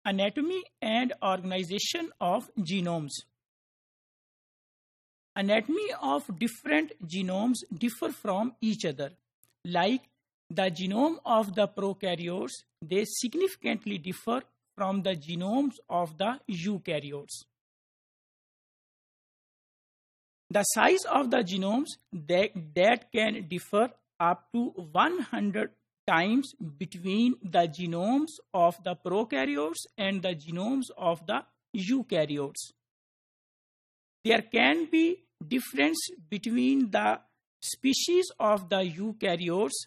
Anatomy and organization of genomes. Anatomy of different genomes differ from each other. Like the genome of the prokaryotes, they significantly differ from the genomes of the eukaryotes. The size of the genomes that can differ up to 100 times between the genomes of the prokaryotes and the genomes of the eukaryotes. There can be difference between the species of the eukaryotes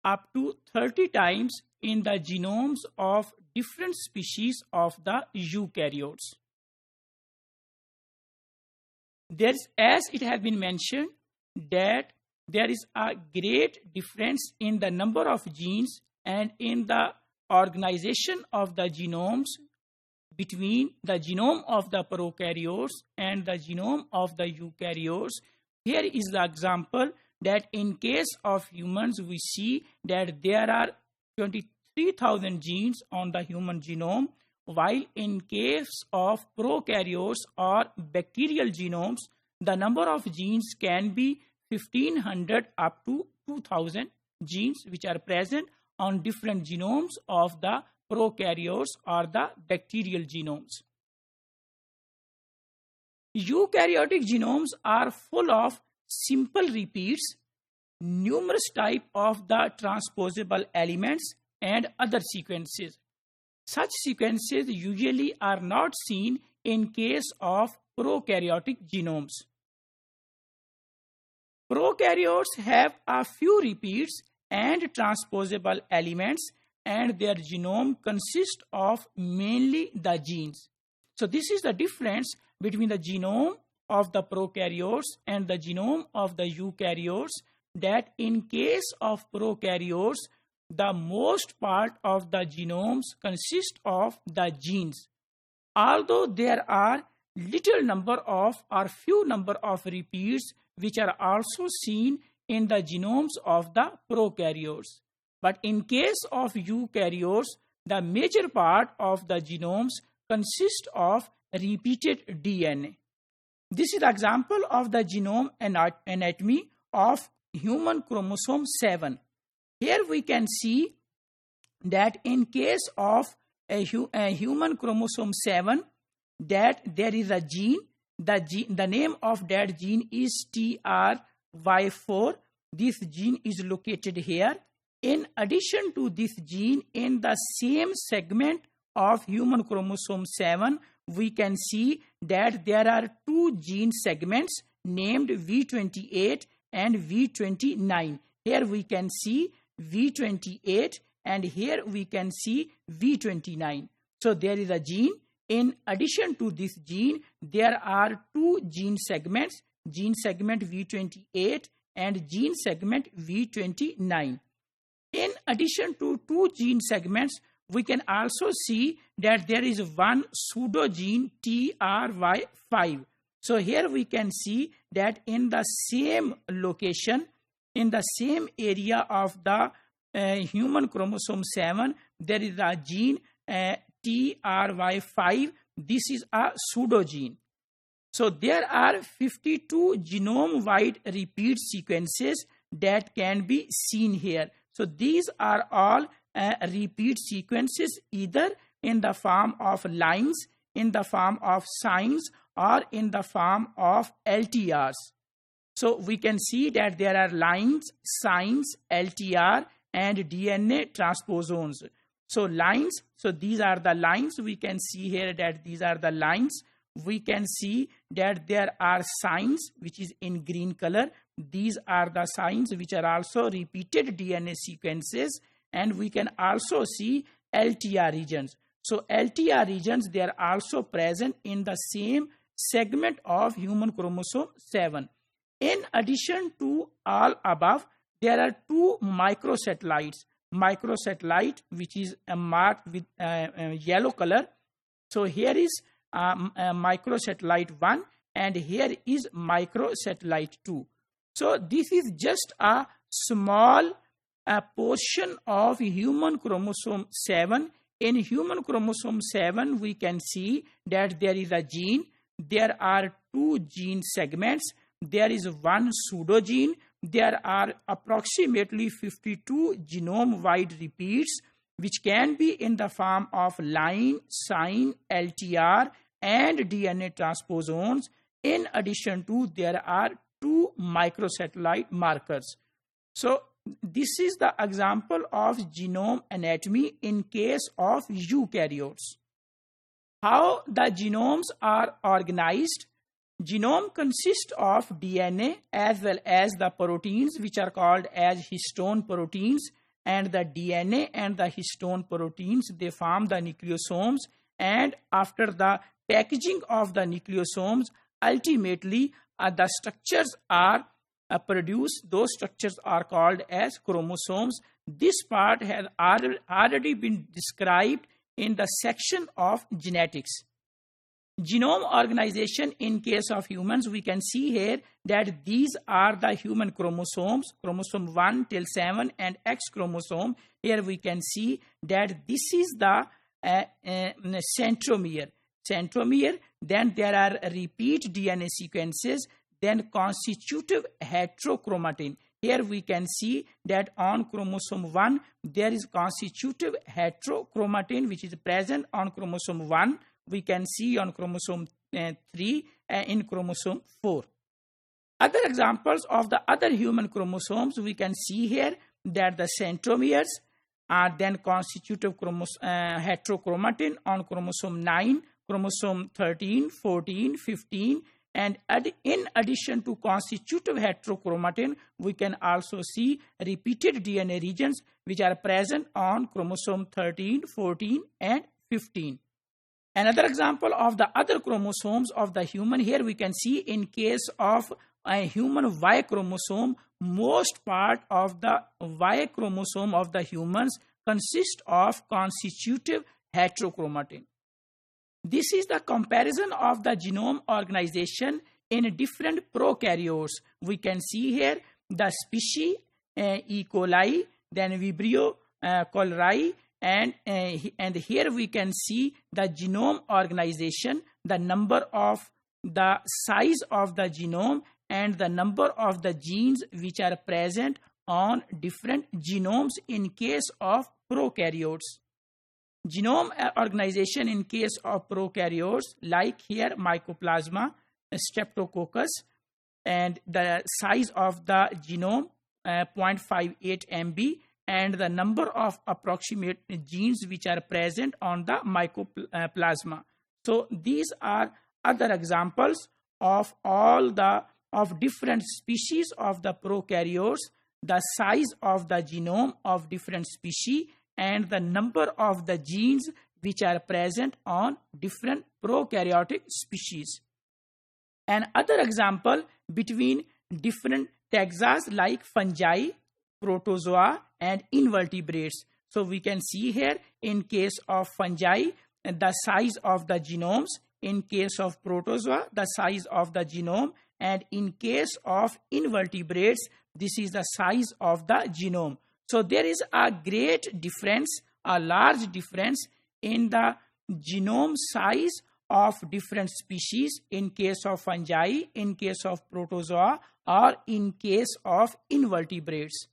up to 30 times in the genomes of different species of the eukaryotes. As it has been mentioned, that there is a great difference in the number of genes and in the organization of the genomes between the genome of the prokaryotes and the genome of the eukaryotes. Here is the example that in case of humans, we see that there are 23,000 genes on the human genome, while in case of prokaryotes or bacterial genomes, the number of genes can be 1,500 up to 2,000 genes which are present on different genomes of the prokaryotes or the bacterial genomes. Eukaryotic genomes are full of simple repeats, numerous types of the transposable elements, and other sequences. Such sequences usually are not seen in case of prokaryotic genomes. Prokaryotes have a few repeats and transposable elements, and their genome consists of mainly the genes. So this is the difference between the genome of the prokaryotes and the genome of the eukaryotes, that in case of prokaryotes, the most part of the genomes consist of the genes. Although there are little number of or few number of repeats which are also seen in the genomes of the prokaryotes. But in case of eukaryotes, the major part of the genomes consist of repeated DNA. This is the example of the genome anatomy of human chromosome 7. Here we can see that in case of a human chromosome 7, that there is a gene. The name of that gene is TRY4. This gene is located here. In addition to this gene, in the same segment of human chromosome 7, we can see that there are two gene segments named V28 and V29. Here we can see V28 and here we can see V29. So there is a gene. In addition to this gene, there are two gene segments, gene segment V28 and gene segment V29. In addition to two gene segments, we can also see that there is one pseudogene TRY5. So here we can see that in the same location, in the same area of the human chromosome 7, there is a gene TRY5. This is a pseudogene. So there are 52 genome-wide repeat sequences that can be seen here. So these are all repeat sequences, either in the form of lines, in the form of signs, or in the form of LTRs. So we can see that there are lines, signs, LTR, and DNA transposons. So lines, so these are the lines. We can see here that these are the lines. We can see that there are signs which is in green color. These are the signs which are also repeated DNA sequences, and we can also see LTR regions. So LTR regions, they are also present in the same segment of human chromosome 7. In addition to all above, there are two microsatellites. Microsatellite which is marked with yellow color. So here is microsatellite 1 and here is microsatellite 2. So this is just a small portion of human chromosome 7 In human chromosome 7, we can see that there is a gene. There are 2 gene segments. There is 1 pseudogene. There are approximately 52 genome-wide repeats, which can be in the form of line, sign, LTR, and DNA transposons. In addition to, there are 2 microsatellite markers. So this is the example of genome anatomy in case of eukaryotes. How the genomes are organized? Genome consists of DNA as well as the proteins, which are called as histone proteins, and the DNA and the histone proteins, they form the nucleosomes, and after the packaging of the nucleosomes, ultimately the structures are produced. Those structures are called as chromosomes. This part has already been described in the section of genetics. Genome organization in case of humans, we can see here that these are the human chromosomes, chromosome 1 till 7 and X chromosome. Here we can see that this is the centromere. Then there are repeat DNA sequences, then constitutive heterochromatin. Here we can see that on chromosome 1, there is constitutive heterochromatin which is present on chromosome 1. We can see on chromosome 3 in chromosome 4. Other examples of the other human chromosomes, we can see here that the centromeres are then constitutive heterochromatin on chromosome 9, chromosome 13, 14, 15, and in addition to constitutive heterochromatin, we can also see repeated DNA regions which are present on chromosome 13, 14, and 15. Another example of the other chromosomes of the human, here we can see in case of a human Y chromosome, most part of the Y chromosome of the humans consist of constitutive heterochromatin. This is the comparison of the genome organization in different prokaryotes. We can see here the species E. coli, then Vibrio cholerae, and here we can see the genome organization, the number of the size of the genome, and the number of the genes which are present on different genomes in case of prokaryotes. Genome organization in case of prokaryotes, like here Mycoplasma, Streptococcus, and the size of the genome 0.58 MB, and the number of approximate genes which are present on the Mycoplasma. So these are other examples of of different species of the prokaryotes, the size of the genome of different species, and the number of the genes which are present on different prokaryotic species. Another example between different taxa like fungi, protozoa, and invertebrates. So we can see here in case of fungi, the size of the genomes, in case of protozoa, the size of the genome, and in case of invertebrates, this is the size of the genome. So there is a great difference, a large difference in the genome size of different species in case of fungi, in case of protozoa, or in case of invertebrates.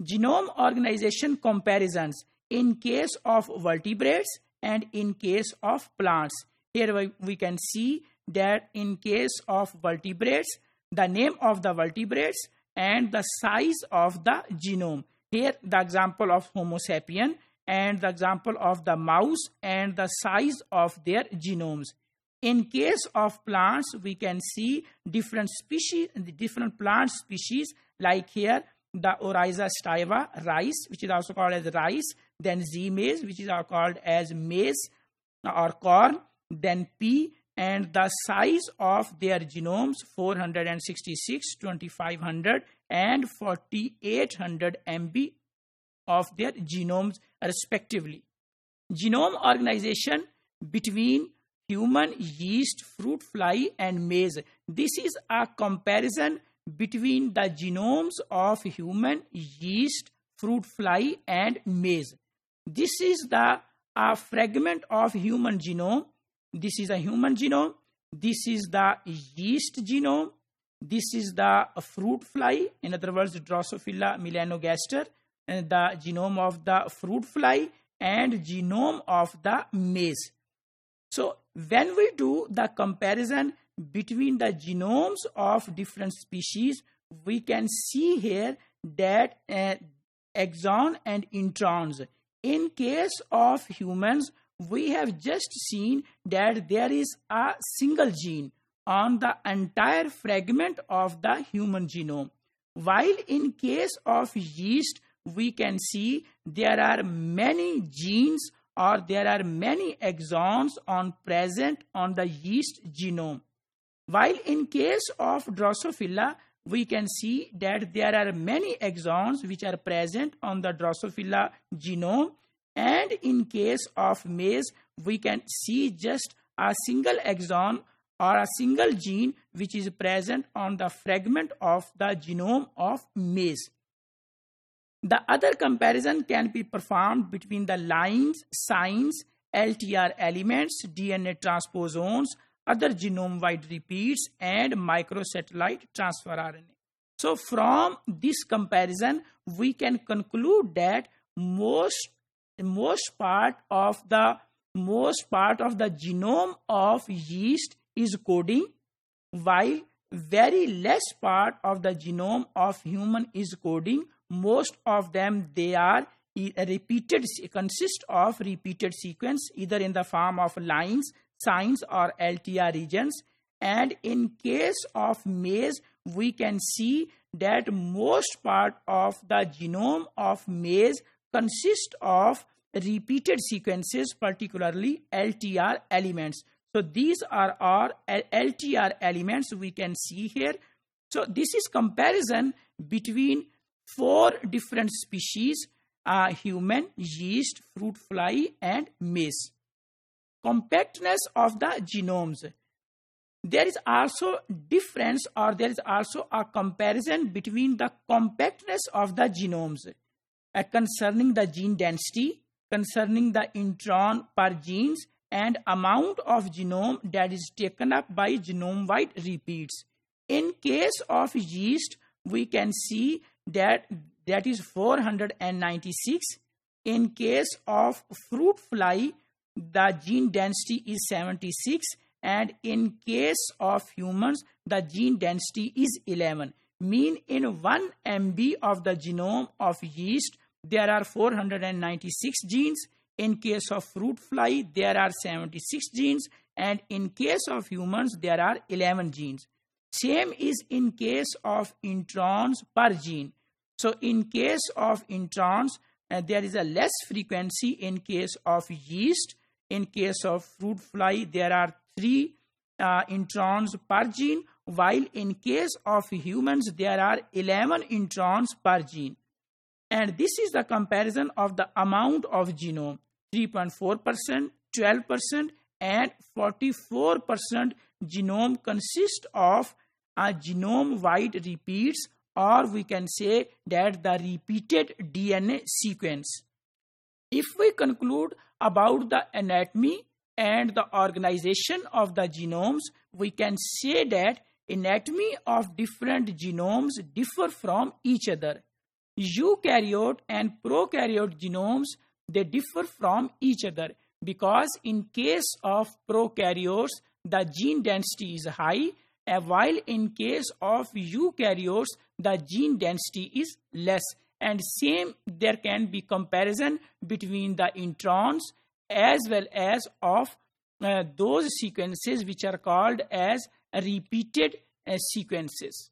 Genome organization comparisons in case of vertebrates and in case of plants. Here we can see that in case of vertebrates, the name of the vertebrates and the size of the genome. Here the example of Homo sapien and the example of the mouse and the size of their genomes. In case of plants, we can see different species, different plant species, like here the Oryza stiva, rice, which is also called as rice, then Z maize, which is also called as maize or corn, then pea, and the size of their genomes 466, 2500, and 4800 MB of their genomes respectively. Genome organization between human, yeast, fruit fly, and maize. This is a comparison between the genomes of human, yeast, fruit fly, and maize. This is the a fragment of human genome. This is a human genome. This is the yeast genome. This is the fruit fly, in other words, Drosophila melanogaster, and the genome of the fruit fly and genome of the maize. So when we do the comparison between the genomes of different species, we can see here that exon and introns. In case of humans, we have just seen that there is a single gene on the entire fragment of the human genome. While in case of yeast, we can see there are many genes or there are many exons present on the yeast genome. While in case of Drosophila, we can see that there are many exons which are present on the Drosophila genome, and in case of maize, we can see just a single exon or a single gene which is present on the fragment of the genome of maize. The other comparison can be performed between the lines, signs, LTR elements, DNA transposons, other genome-wide repeats, and microsatellite transfer RNA. So from this comparison, we can conclude that most part of the genome of yeast is coding, while very less part of the genome of human is coding. Most of them, they are consist of repeated sequence, either in the form of lines, signs, or LTR regions. And in case of maize, we can see that most part of the genome of maize consist of repeated sequences, particularly LTR elements. So these are our LTR elements we can see here. So this is comparison between 4 different species: human, yeast, fruit fly, and maize. Compactness of the genomes. There is also difference, or there is also a comparison between the compactness of the genomes concerning the gene density, concerning the intron per genes, and amount of genome that is taken up by genome-wide repeats. In case of yeast, we can see that is 496. In case of fruit fly, the gene density is 76, and in case of humans, the gene density is 11. Mean in 1 MB of the genome of yeast, there are 496 genes. In case of fruit fly, there are 76 genes, and in case of humans, there are 11 genes. Same is in case of introns per gene. So in case of introns, there is a less frequency in case of yeast. In case of fruit fly, there are 3 introns per gene, while in case of humans, there are 11 introns per gene. And this is the comparison of the amount of genome: 3.4%, 12%, and 44% genome consist of genome-wide repeats, or we can say that the repeated DNA sequence. If we conclude about the anatomy and the organization of the genomes, we can say that anatomy of different genomes differ from each other. Eukaryote and prokaryote genomes, they differ from each other because in case of prokaryotes, the gene density is high, while in case of eukaryotes, the gene density is less. And same, there can be comparison between the introns as well as of those sequences which are called as repeated sequences.